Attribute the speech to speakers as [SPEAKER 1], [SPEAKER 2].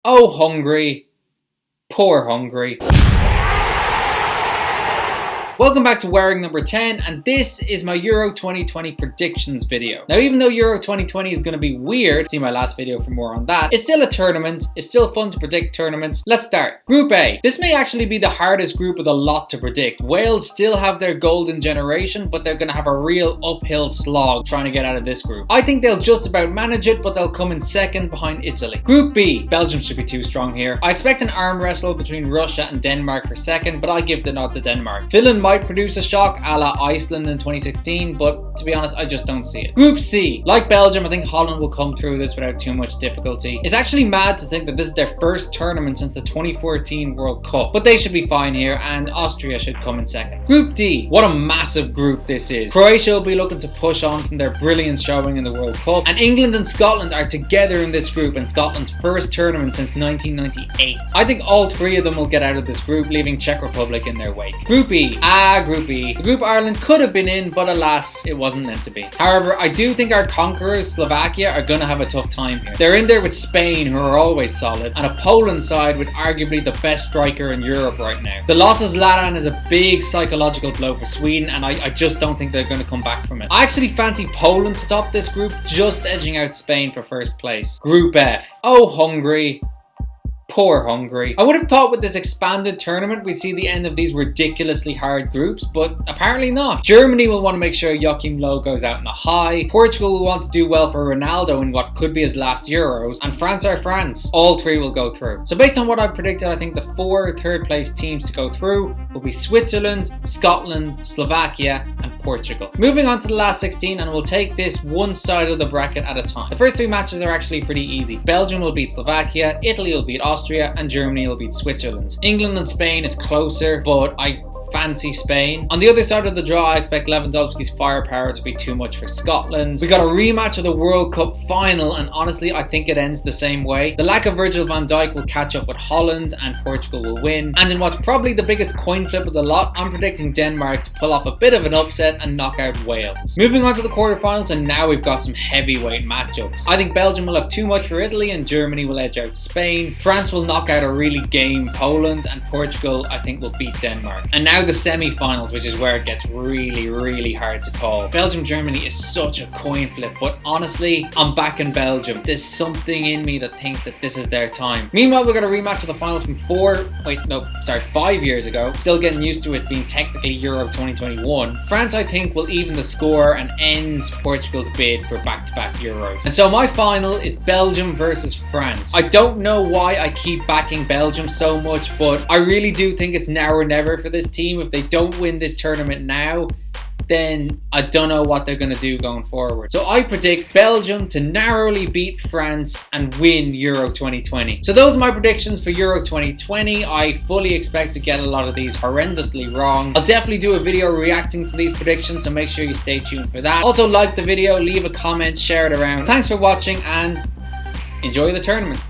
[SPEAKER 1] Oh, Hungary. Poor Hungary. Welcome back to Wearing number 10, and this is my Euro 2020 predictions video. Now, even though Euro 2020 is going to be weird, see my last video for more on that, it's still a tournament, it's still fun to predict tournaments. Let's start. Group A. This may actually be the hardest group of the lot to predict. Wales still have their golden generation, but they're going to have a real uphill slog trying to get out of this group. I think they'll just about manage it, but they'll come in second behind Italy. Group B. Belgium should be too strong here. I expect an arm wrestle between Russia and Denmark for second, but I give the nod to Denmark. Finland might produce a shock a la Iceland in 2016, but to be honest, I just don't see it. Group C. Like Belgium, I think Holland will come through this without too much difficulty. It's actually mad to think that this is their first tournament since the 2014 World Cup, but they should be fine here, and Austria should come in second. Group D. What a massive group this is. Croatia will be looking to push on from their brilliant showing in the World Cup, and England and Scotland are together in this group in Scotland's first tournament since 1998. I think all three of them will get out of this group, leaving Czech Republic in their wake. Group E. Group E. The group Ireland could have been in, but alas, it wasn't meant to be. However, I do think our conquerors, Slovakia, are going to have a tough time here. They're in there with Spain, who are always solid, and a Poland side with arguably the best striker in Europe right now. The loss of Zlatan is a big psychological blow for Sweden, and I just don't think they're going to come back from it. I actually fancy Poland to top this group, just edging out Spain for first place. Group F. Oh, Hungary. Poor Hungary. I would have thought with this expanded tournament we'd see the end of these ridiculously hard groups, but apparently not. Germany will want to make sure Joachim Low goes out in a high, Portugal will want to do well for Ronaldo in what could be his last Euros, and France are France. All three will go through. So based on what I've predicted, I think the four third place teams to go through will be Switzerland, Scotland, Slovakia, and Portugal. Moving on to the last 16, and we'll take this one side of the bracket at a time. The first three matches are actually pretty easy. Belgium will beat Slovakia, Italy will beat Austria, and Germany will beat Switzerland. England and Spain is closer, but I fancy Spain. On the other side of the draw, I expect Lewandowski's firepower to be too much for Scotland. We got a rematch of the World Cup final, and honestly, I think it ends the same way. The lack of Virgil van Dijk will catch up with Holland, and Portugal will win. And in what's probably the biggest coin flip of the lot, I'm predicting Denmark to pull off a bit of an upset and knock out Wales. Moving on to the quarterfinals, and now we've got some heavyweight matchups. I think Belgium will have too much for Italy, and Germany will edge out Spain. France will knock out a really game Poland, and Portugal, I think, will beat Denmark. And now the semi-finals, which is where it gets really hard to call. Belgium-Germany is such a coin flip, but honestly, I'm backing Belgium. There's something in me that thinks that this is their time. Meanwhile, we got a rematch of the final from 5 years ago. Still getting used to it being technically Euro 2021. France, I think, will even the score and end Portugal's bid for back-to-back Euros. And so my final is Belgium versus France. I don't know why I keep backing Belgium so much, but I really do think it's now or never for this team. If they don't win this tournament now, then I don't know what they're going to do going forward. So I predict Belgium to narrowly beat France and win Euro 2020. So those are my predictions for Euro 2020. I fully expect to get a lot of these horrendously wrong. I'll definitely do a video reacting to these predictions, so make sure you stay tuned for that. Also, like the video, leave a comment, share it around. Thanks for watching, and enjoy the tournament.